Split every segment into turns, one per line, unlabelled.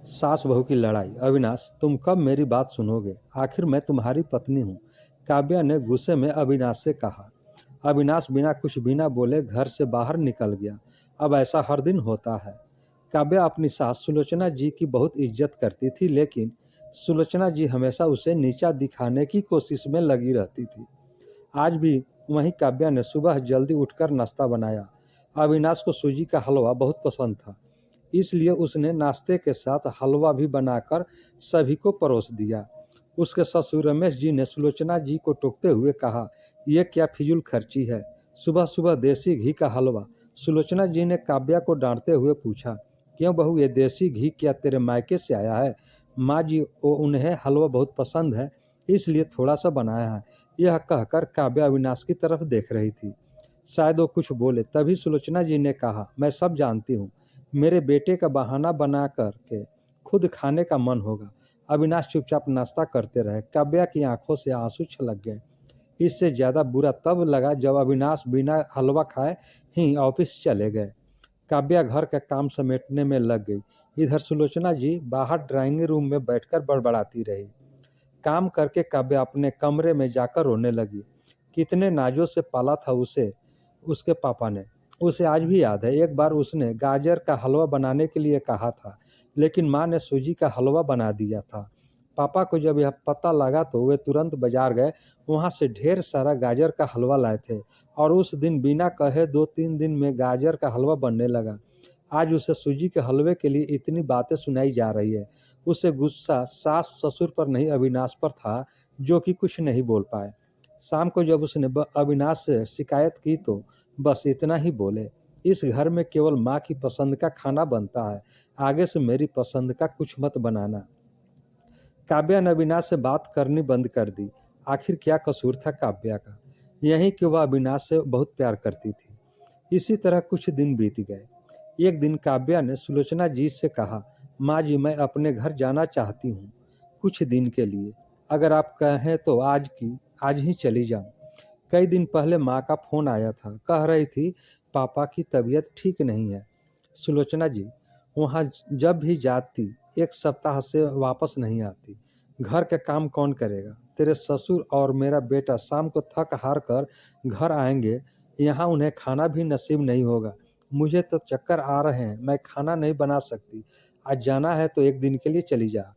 सास बहू की लड़ाई। अविनाश, तुम कब मेरी बात सुनोगे? आखिर मैं तुम्हारी पत्नी हूँ, काव्या ने गुस्से में अविनाश से कहा। अविनाश बिना कुछ बिना बोले घर से बाहर निकल गया। अब ऐसा हर दिन होता है। काव्या अपनी सास सुलोचना जी की बहुत इज्जत करती थी, लेकिन सुलोचना जी हमेशा उसे नीचा दिखाने की कोशिश में लगी रहती थी। आज भी वहीं काव्या ने सुबह जल्दी उठकर नाश्ता बनाया। अविनाश को सूजी का हलवा बहुत पसंद था, इसलिए उसने नाश्ते के साथ हलवा भी बनाकर सभी को परोस दिया। उसके ससुर रमेश जी ने सुलोचना जी को टोकते हुए कहा, यह क्या फिजूल खर्ची है, सुबह सुबह देसी घी का हलवा। सुलोचना जी ने काव्या को डांटते हुए पूछा, क्यों बहू, ये देसी घी क्या तेरे मायके से आया है? माँ जी, उन्हें हलवा बहुत पसंद है, इसलिए थोड़ा सा बनाया है। यह कहकर काव्या अविनाश की तरफ देख रही थी। शायद वो कुछ बोले, तभी सुलोचना जी ने कहा, मैं सब जानती हूँ, मेरे बेटे का बहाना बना करके खुद खाने का मन होगा। अविनाश चुपचाप नाश्ता करते रहे। काव्या की आंखों से आंसू छलक गए। इससे ज्यादा बुरा तब लगा जब अविनाश बिना हलवा खाए ही ऑफिस चले गए। काव्या घर का काम समेटने में लग गई। इधर सुलोचना जी बाहर ड्राइंग रूम में बैठकर बड़बड़ाती रही। काम करके काव्या अपने कमरे में जाकर रोने लगी। कितने नाजों से पाला था उसे उसके पापा ने। उसे आज भी याद है, एक बार उसने गाजर का हलवा बनाने के लिए कहा था, लेकिन माँ ने सूजी का हलवा बना दिया था। पापा को जब यह पता लगा तो वे तुरंत बाजार गए, वहाँ से ढेर सारा गाजर का हलवा लाए थे और उस दिन बिना कहे 2-3 दिन में गाजर का हलवा बनने लगा। आज उसे सूजी के हलवे के लिए इतनी बातें सुनाई जा रही है। उसे गुस्सा सास ससुर पर नहीं, अविनाश पर था, जो कि कुछ नहीं बोल पाए। शाम को जब उसने अविनाश से शिकायत की तो बस इतना ही बोले, इस घर में केवल माँ की पसंद का खाना बनता है, आगे से मेरी पसंद का कुछ मत बनाना। काव्या ने अविनाश से बात करनी बंद कर दी। आखिर क्या कसूर था काव्या का? यही कि वह अविनाश से बहुत प्यार करती थी। इसी तरह कुछ दिन बीत गए। एक दिन काव्या ने सुलोचना जी से कहा, माँ जी, मैं अपने घर जाना चाहती हूँ कुछ दिन के लिए। अगर आप कहें तो आज ही चली जाऊँ। कई दिन पहले माँ का फोन आया था, कह रही थी पापा की तबीयत ठीक नहीं है। सुलोचना जी वहाँ जब भी जाती 1 सप्ताह से वापस नहीं आती। घर का काम कौन करेगा? तेरे ससुर और मेरा बेटा शाम को थक हार कर घर आएंगे, यहाँ उन्हें खाना भी नसीब नहीं होगा। मुझे तो चक्कर आ रहे हैं, मैं खाना नहीं बना सकती। आज जाना है तो एक दिन के लिए चली जा।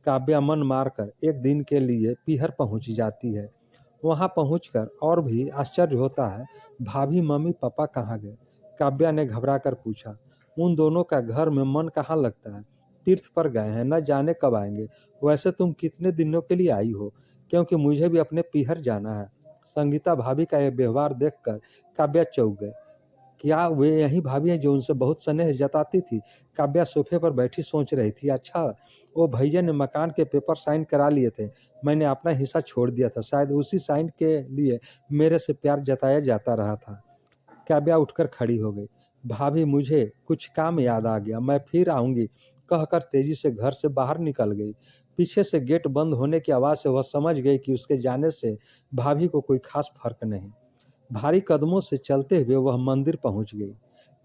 काव्या मन मारकर एक दिन के लिए पीहर पहुंच जाती है। वहां पहुंचकर और भी आश्चर्य होता है, भाभी मम्मी पापा कहाँ गए? काव्या ने घबराकर पूछा। उन दोनों का घर में मन कहाँ लगता है, तीर्थ पर गए हैं, न जाने कब आएंगे। वैसे तुम कितने दिनों के लिए आई हो? क्योंकि मुझे भी अपने पीहर जाना है। संगीता भाभी का यह व्यवहार देखकर काव्या चौंक गए। क्या वे यही भाभी हैं जो उनसे बहुत स्नेह जताती थी? काव्या सोफे पर बैठी सोच रही थी, अच्छा, वो भैया ने मकान के पेपर साइन करा लिए थे, मैंने अपना हिस्सा छोड़ दिया था, शायद उसी साइन के लिए मेरे से प्यार जताया जाता रहा था। काव्या उठकर खड़ी हो गई। भाभी, मुझे कुछ काम याद आ गया, मैं फिर आऊंगी, कहकर तेजी से घर से बाहर निकल गई। पीछे से गेट बंद होने की आवाज़ से वह समझ गई कि उसके जाने से भाभी को कोई खास फर्क नहीं। भारी कदमों से चलते हुए वह मंदिर पहुंच गई,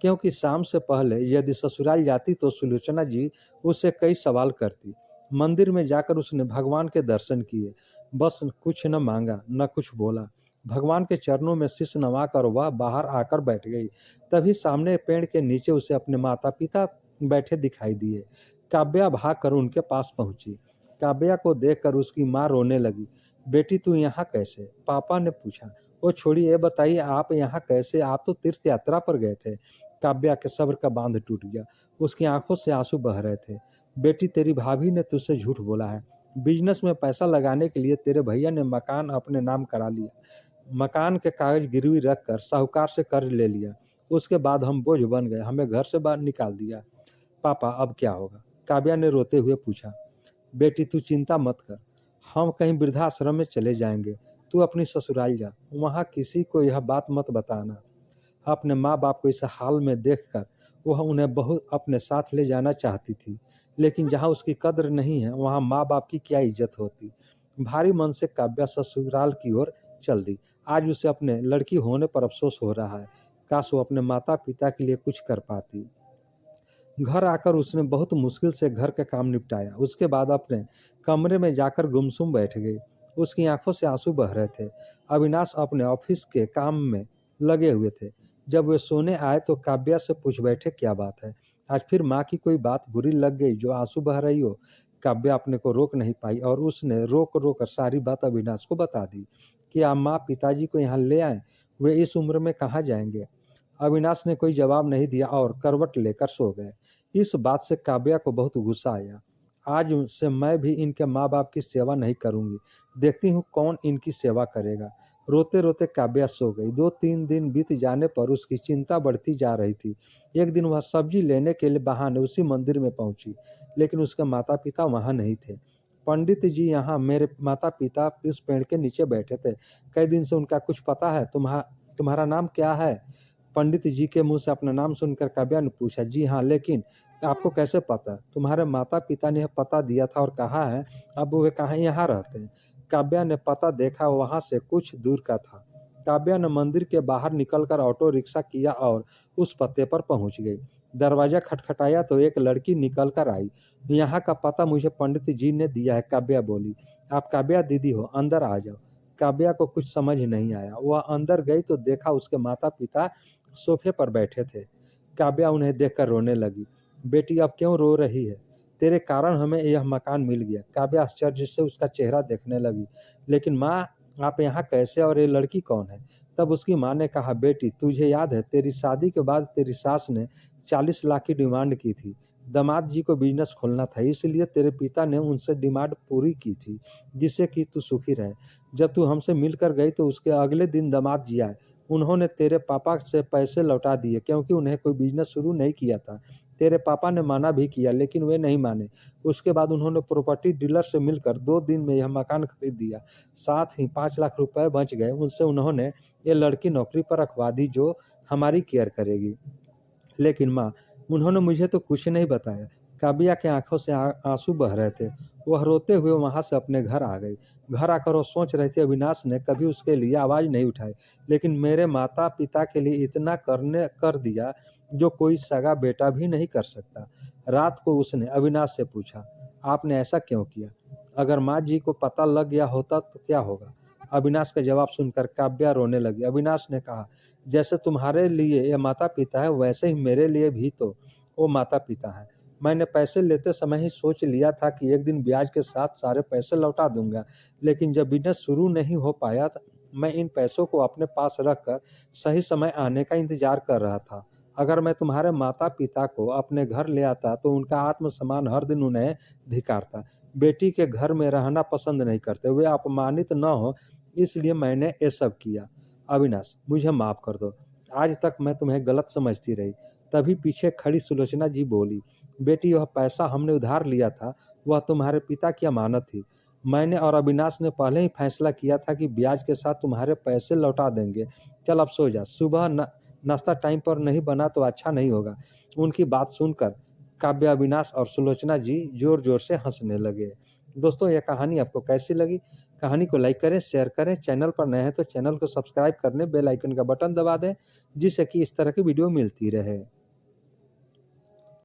क्योंकि शाम से पहले यदि ससुराल जाती तो सुलोचना जी उससे कई सवाल करती। मंदिर में जाकर उसने भगवान के दर्शन किए, बस कुछ न मांगा न कुछ बोला। भगवान के चरणों में शीश नवाकर वह बाहर आकर बैठ गई। तभी सामने पेड़ के नीचे उसे अपने माता पिता बैठे दिखाई दिए। काव्या भागकर उनके पास पहुंची। काव्या को देखकर उसकी माँ रोने लगी। बेटी, तू यहाँ कैसे? पापा ने पूछा। वो छोड़िए, ये बताइए आप यहाँ कैसे? आप तो तीर्थ यात्रा पर गए थे। काव्या के सब्र का बांध टूट गया, उसकी आंखों से आंसू बह रहे थे। बेटी, तेरी भाभी ने तुझसे झूठ बोला है। बिजनेस में पैसा लगाने के लिए तेरे भैया ने मकान अपने नाम करा लिया, मकान के कागज गिरवी रखकर साहूकार से कर्ज ले लिया। उसके बाद हम बोझ बन गए, हमें घर से बाहर निकाल दिया। पापा, अब क्या होगा? काव्या ने रोते हुए पूछा। बेटी, तू चिंता मत कर, हम कहीं वृद्धाश्रम में चले जाएंगे, तू अपनी ससुराल जा, वहाँ किसी को यह बात मत बताना। अपने माँ बाप को इस हाल में देखकर वह उन्हें बहुत अपने साथ ले जाना चाहती थी, लेकिन जहाँ उसकी कद्र नहीं है वहाँ माँ बाप की क्या इज्जत होती। भारी मन से काव्या ससुराल की ओर चल दी। आज उसे अपने लड़की होने पर अफसोस हो रहा है, काश वो अपने माता पिता के लिए कुछ कर पाती। घर आकर उसने बहुत मुश्किल से घर का काम निपटाया। उसके बाद अपने कमरे में जाकर गुमसुम बैठ गई। उसकी आंखों से आंसू बह रहे थे। अविनाश अपने ऑफिस के काम में लगे हुए थे। जब वे सोने आए तो काव्या से पूछ बैठे, क्या बात है? आज फिर माँ की कोई बात बुरी लग गई जो आंसू बह रही हो? काव्या अपने को रोक नहीं पाई और उसने रोक रोक कर सारी बात अविनाश को बता दी कि आप माँ पिताजी को यहाँ ले आए, वे इस उम्र में कहाँ जाएंगे। अविनाश ने कोई जवाब नहीं दिया और करवट लेकर सो गए। इस बात से काव्या को बहुत गुस्सा आया। आज से मैं भी इनके माँ बाप की सेवा नहीं करूंगी, देखती हूँ कौन इनकी सेवा करेगा। रोते रोते काव्या सो गई। 2-3 दिन बीत जाने पर उसकी चिंता बढ़ती जा रही थी। एक दिन वह सब्जी लेने के लिए बहाने उसी मंदिर में पहुंची, लेकिन उसके माता पिता वहां नहीं थे। पंडित जी, यहाँ मेरे माता पिता इस पेड़ के नीचे बैठे थे, कई दिन से उनका कुछ पता है? तुम्हारा नाम क्या है? पंडित जी के मुंह से अपना नाम सुनकर काव्या ने पूछा। जी हाँ, लेकिन आपको कैसे पता? तुम्हारे माता पिता ने यह पता दिया था और कहा है अब वे कहाँ यहाँ रहते हैं। काव्या ने पता देखा, वहां से कुछ दूर का था। काव्या ने मंदिर के बाहर निकलकर ऑटो रिक्शा किया और उस पते पर पहुंच गई। दरवाजा खटखटाया तो एक लड़की निकल कर आई। यहाँ का पता मुझे पंडित जी ने दिया है, काव्या बोली। आप काव्या दीदी हो, अंदर आ जाओ। काव्या को कुछ समझ नहीं आया। वह अंदर गई तो देखा उसके माता पिता सोफे पर बैठे थे। काव्या उन्हें देखकर रोने लगी। बेटी, अब क्यों रो रही है? तेरे कारण हमें यह मकान मिल गया। काव्या आश्चर्य से उसका चेहरा देखने लगी। लेकिन माँ, आप यहाँ कैसे और ये लड़की कौन है? तब उसकी माँ ने कहा, बेटी तुझे याद है तेरी शादी के बाद तेरी सास ने 40 लाख की डिमांड की थी। दामाद जी को बिजनेस खोलना था, इसलिए तेरे पिता ने उनसे डिमांड पूरी की थी, जिससे कि तू सुखी रहे। जब तू हमसे मिलकर गई तो उसके अगले दिन दामाद जी आए। उन्होंने तेरे पापा से पैसे लौटा दिए, क्योंकि उन्हें कोई बिजनेस शुरू नहीं किया था। तेरे पापा ने मना भी किया, लेकिन वे नहीं माने। उसके बाद उन्होंने प्रॉपर्टी डीलर से मिलकर 2 दिन में यह मकान खरीद दिया। साथ ही 5 लाख रुपए बच गए। उनसे उन्होंने ये लड़की नौकरी पर रखवा दी जो हमारी केयर करेगी। लेकिन माँ, उन्होंने मुझे तो कुछ नहीं बताया। काव्या की आंखों से आंसू बह रहे थे। वह रोते हुए वहां से अपने घर आ गई। घर आकर वो सोच रही थी, अविनाश ने कभी उसके लिए आवाज नहीं उठाई, लेकिन मेरे माता पिता के लिए इतना करने कर दिया जो कोई सगा बेटा भी नहीं कर सकता। रात को उसने अविनाश से पूछा, आपने ऐसा क्यों किया? अगर माँ जी को पता लग गया होता तो क्या होगा? अविनाश का जवाब सुनकर काव्या रोने लगी। अविनाश ने कहा, जैसे तुम्हारे लिए ये माता पिता है, वैसे ही मेरे लिए भी तो वो माता पिता है। मैंने पैसे लेते समय ही सोच लिया था कि एक दिन ब्याज के साथ सारे पैसे लौटा दूंगा, लेकिन जब बिजनेस शुरू नहीं हो पाया तो मैं इन पैसों को अपने पास रखकर सही समय आने का इंतजार कर रहा था। अगर मैं तुम्हारे माता पिता को अपने घर ले आता तो उनका आत्मसम्मान हर दिन उन्हें धिक्कारता। बेटी के घर में रहना पसंद नहीं करते, वे अपमानित न हो, इसलिए मैंने ये सब किया। अविनाश, मुझे माफ कर दो। आज तक मैं तुम्हें गलत समझती रही। तभी पीछे खड़ी सुलोचना जी बोली, बेटी वह पैसा हमने उधार लिया था, वह तुम्हारे पिता की अमानत थी। मैंने और अविनाश ने पहले ही फैसला किया था कि ब्याज के साथ तुम्हारे पैसे लौटा देंगे। चल अब सो जा, सुबह नाश्ता टाइम पर नहीं बना तो अच्छा नहीं होगा। उनकी बात सुनकर काव्य, अविनाश और सुलोचना जी जोर जोर से हंसने लगे। दोस्तों, यह कहानी आपको कैसी लगी? कहानी को लाइक करें, शेयर करें। चैनल पर नए हैं तो चैनल को सब्सक्राइब करने बेल आइकन का बटन दबा दें, जिससे कि इस तरह की वीडियो मिलती रहे।